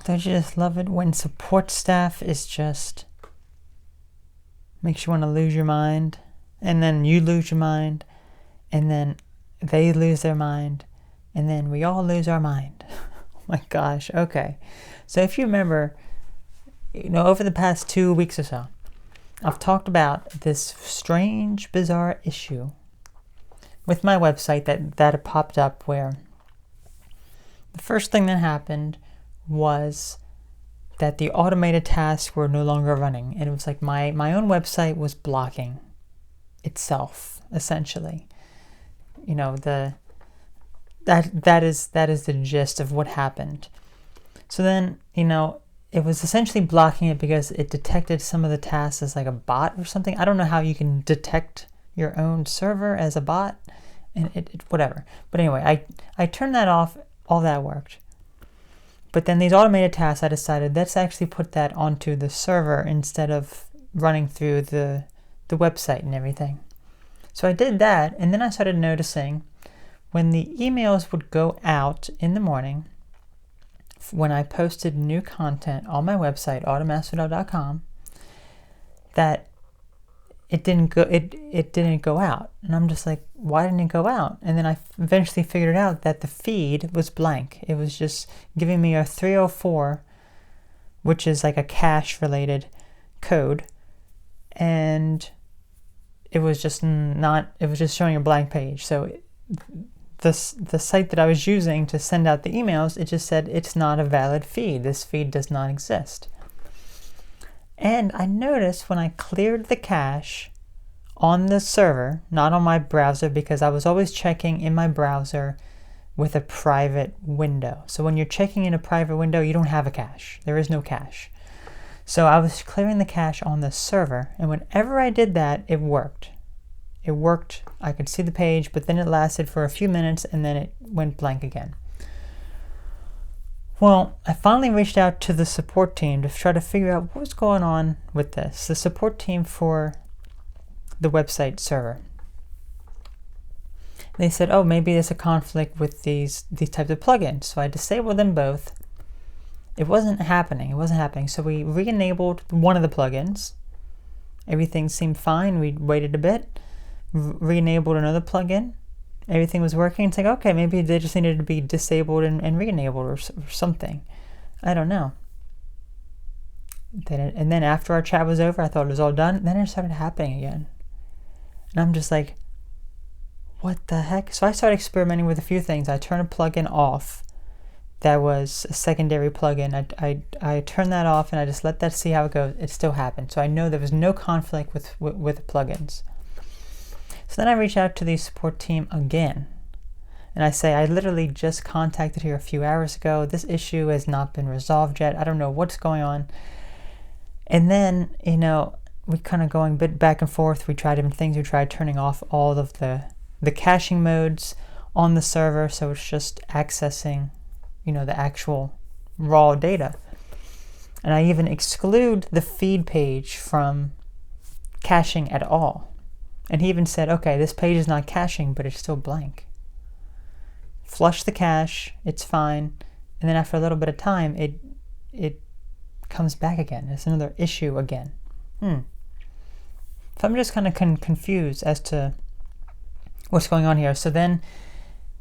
Don't you just love it when support staff is just makes you want to lose your mind, and then you lose your mind, and then they lose their mind, and then we all lose our mind. Oh my gosh. Okay. So if you remember, over the past 2 weeks or so, I've talked about this strange, bizarre issue with my website that had popped up, where the first thing that happened was that the automated tasks were no longer running. And it was like my own website was blocking itself, essentially. That is the gist of what happened. So then, it was essentially blocking it because it detected some of the tasks as like a bot or something. I don't know how you can detect your own server as a bot, and it whatever. But anyway, I turned that off. All that worked. But then these automated tasks, I decided let's actually put that onto the server instead of running through the website and everything. So I did that, and then I started noticing when the emails would go out in the morning, when I posted new content on my website, automasteredog.com, that it didn't go out. And I'm just like, why didn't it go out? And then I eventually figured out that the feed was blank. It was just giving me a 304, which is like a cache related code, and it was just showing a blank page. So the site that I was using to send out the emails, it just said it's not a valid feed. This feed does not exist. And I noticed when I cleared the cache on the server, not on my browser, because I was always checking in my browser with a private window. So when you're checking in a private window, you don't have a cache. There is no cache. So I was clearing the cache on the server, and whenever I did that, it worked. It worked. I could see the page, but then it lasted for a few minutes, and then it went blank again. Well, I finally reached out to the support team to try to figure out what was going on with this. The support team for the website server. They said, oh, maybe there's a conflict with these types of plugins. So I disabled them both. It wasn't happening. So we re-enabled one of the plugins. Everything seemed fine. We waited a bit, re-enabled another plugin. Everything was working. It's like, okay, maybe they just needed to be disabled and re-enabled or something. I don't know. And then after our chat was over, I thought it was all done. Then it started happening again. And I'm just like, what the heck? So I started experimenting with a few things. I turned a plugin off that was a secondary plugin. I turned that off, and I just let that see how it goes. It still happened. So I know there was no conflict with plugins. So then I reach out to the support team again, and I say, I literally just contacted here a few hours ago. This issue has not been resolved yet. I don't know what's going on. And then, we kind of going a bit back and forth. We tried different things. We tried turning off all of the caching modes on the server, so it's just accessing, the actual raw data. And I even exclude the feed page from caching at all. And he even said, okay, this page is not caching, but it's still blank. Flush the cache, it's fine. And then after a little bit of time, it comes back again. It's another issue again. So I'm just kind of confused as to what's going on here. So then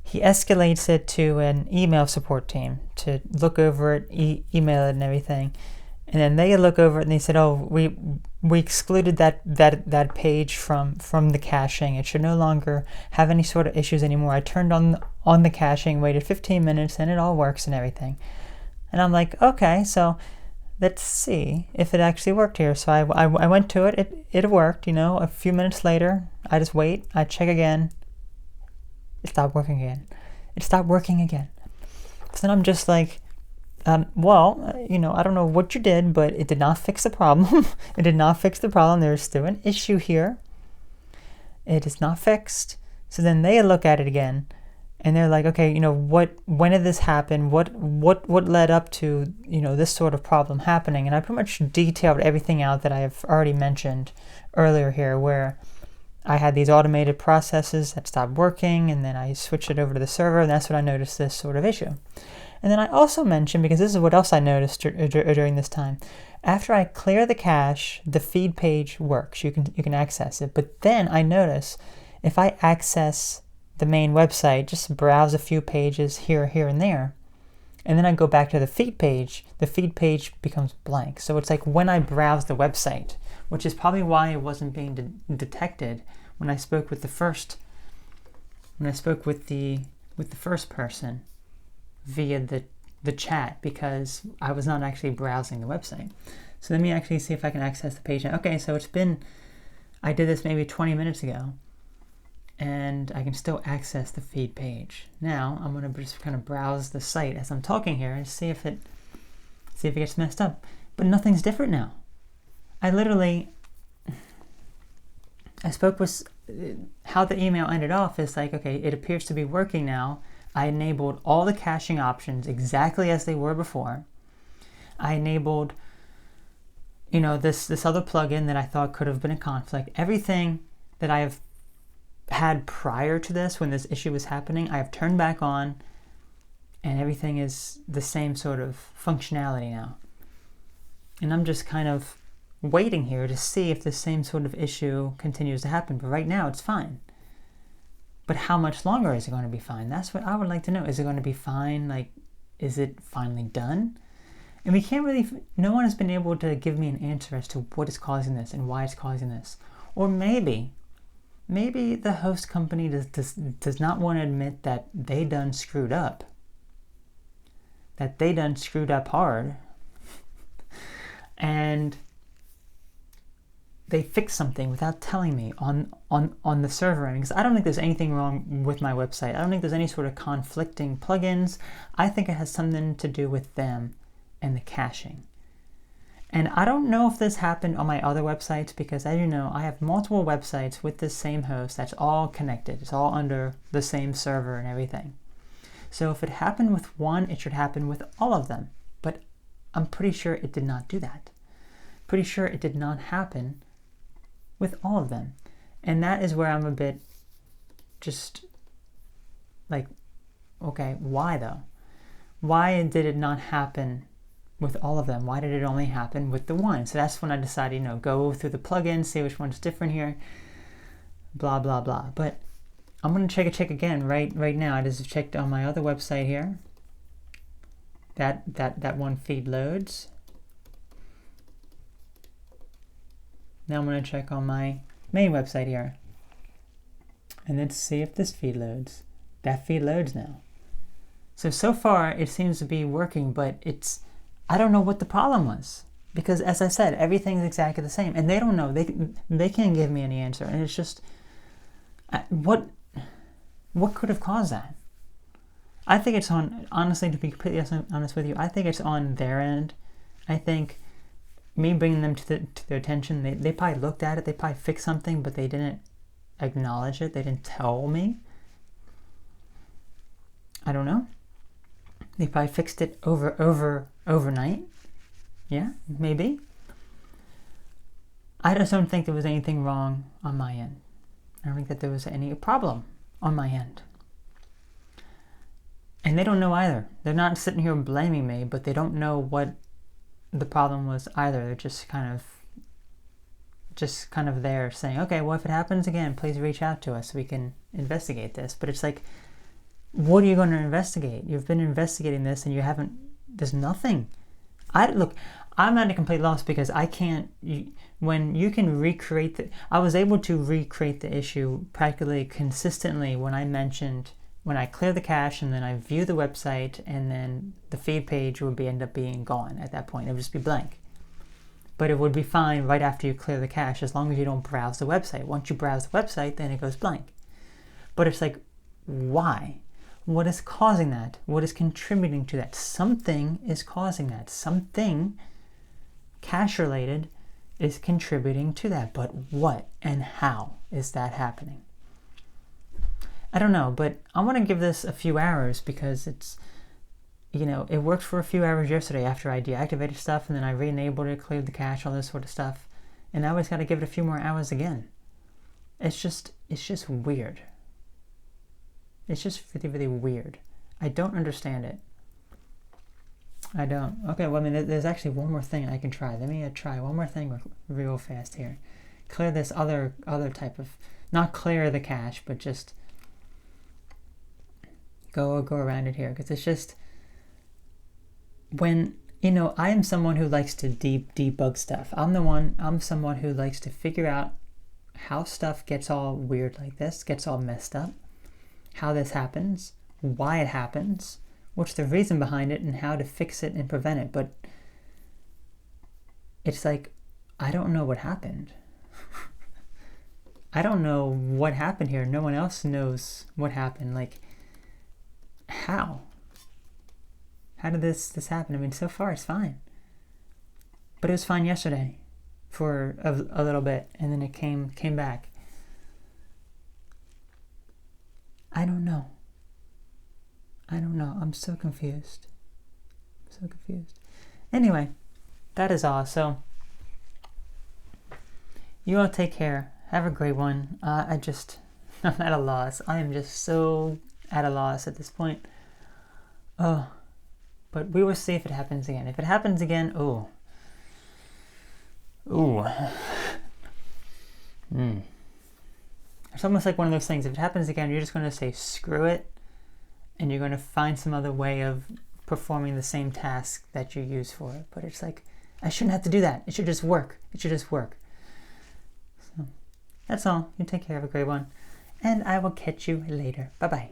he escalates it to an email support team to look over it, email it and everything. And then they look over it and they said, oh, we excluded that page from the caching. It should no longer have any sort of issues anymore. I turned on the caching, waited 15 minutes, and it all works and everything. And I'm like, okay, so let's see if it actually worked here. So I went to it. It worked, a few minutes later. I just wait. I check again. It stopped working again. So then I'm just like, I don't know what you did, but it did not fix the problem. There's still an issue here. It is not fixed. So then they look at it again, and they're like, okay, when did this happen? What led up to, this sort of problem happening? And I pretty much detailed everything out that I have already mentioned earlier here, where I had these automated processes that stopped working, and then I switched it over to the server, and that's when I noticed this sort of issue. And then I also mentioned, because this is what else I noticed during this time, after I clear the cache, the feed page works. You can access it. But then I notice if I access the main website, just browse a few pages here, and there, and then I go back to the feed page becomes blank. So it's like when I browse the website, which is probably why it wasn't being detected when I spoke with the first person via the chat, because I was not actually browsing the website. So let me actually see if I can access the page now. Okay, so I did this maybe 20 minutes ago, and I can still access the feed page. Now I'm going to just kind of browse the site as I'm talking here and see if it gets messed up. But nothing's different now. I spoke with how the email ended off is like, okay, it appears to be working now. I enabled all the caching options exactly as they were before. I enabled, this other plugin that I thought could have been a conflict. Everything that I have had prior to this, when this issue was happening, I have turned back on, and everything is the same sort of functionality now. And I'm just kind of waiting here to see if the same sort of issue continues to happen. But right now it's fine. But how much longer is it going to be fine? That's what I would like to know. Is it going to be fine? Like, is it finally done? And we can't really, no one has been able to give me an answer as to what is causing this and why it's causing this. Or maybe the host company does not want to admit that they done screwed up. That they done screwed up hard. And they fixed something without telling me on the server end. Because I don't think there's anything wrong with my website. I don't think there's any sort of conflicting plugins. I think it has something to do with them and the caching. And I don't know if this happened on my other websites, because as you know, I have multiple websites with the same host that's all connected. It's all under the same server and everything. So if it happened with one, it should happen with all of them. But I'm pretty sure it did not do that. Pretty sure it did not happen with all of them. And that is where I'm a bit just like, okay, why though? Why did it not happen with all of them? Why did it only happen with the one? So that's when I decided, go through the plugins, see which one's different here, blah, blah, blah. But I'm going to check again right now. I just checked on my other website here. That one feed loads. Now I'm going to check on my main website here. And then see if this feed loads. That feed loads now. So far it seems to be working, but I don't know what the problem was. Because as I said, everything's exactly the same. And they don't know. They can't give me any answer. And it's just, what could have caused that? I think it's honestly, to be completely honest with you, I think it's on their end. I think me bringing them to their attention, they probably looked at it, they probably fixed something, but they didn't acknowledge it, they didn't tell me. I don't know. They probably fixed it overnight. Yeah, maybe. I just don't think there was anything wrong on my end. I don't think that there was any problem on my end. And they don't know either. They're not sitting here blaming me, but they don't know what the problem was either. They're just kind of there saying, okay, well, if it happens again, please reach out to us so we can investigate this. But it's like, what are you going to investigate? You've been investigating this and you haven't, there's nothing. I'm at a complete loss, because I can't, when you can recreate I was able to recreate the issue practically consistently when I clear the cache and then I view the website, and then the feed page would end up being gone at that point. It would just be blank. But it would be fine right after you clear the cache, as long as you don't browse the website. Once you browse the website, then it goes blank. But it's like, why? What is causing that? What is contributing to that? Something is causing that. Something cache related is contributing to that. But what and how is that happening? I don't know, but I want to give this a few hours, because it's, it worked for a few hours yesterday after I deactivated stuff, and then I re-enabled it, cleared the cache, all this sort of stuff. And now I just got to give it a few more hours again. It's just weird. It's just really, really weird. I don't understand it. I don't. Okay, well, I mean, there's actually one more thing I can try. Let me try one more thing real fast here. Clear this other type of, not clear the cache, but just go around it here, because it's just, when, you know, I am someone who likes to debug stuff. I'm someone who likes to figure out how stuff gets all weird like this, gets all messed up, how this happens, why it happens, what's the reason behind it, and how to fix it and prevent it. But it's like, I don't know what happened. I don't know what happened here. No one else knows what happened. Like, how? How did this happen? I mean, so far it's fine. But it was fine yesterday for a little bit, and then it came back. I don't know. I'm so confused. Anyway, that is all. So, you all take care. Have a great one. I'm at a loss. I am just so at a loss at this point. Oh, but we will see if it happens again. If it happens again, It's almost like one of those things. If it happens again, you're just going to say screw it, and you're going to find some other way of performing the same task that you use for it. But it's like, I shouldn't have to do that. It should just work. So that's all. You take care. Have a great one. And I will catch you later. Bye-bye.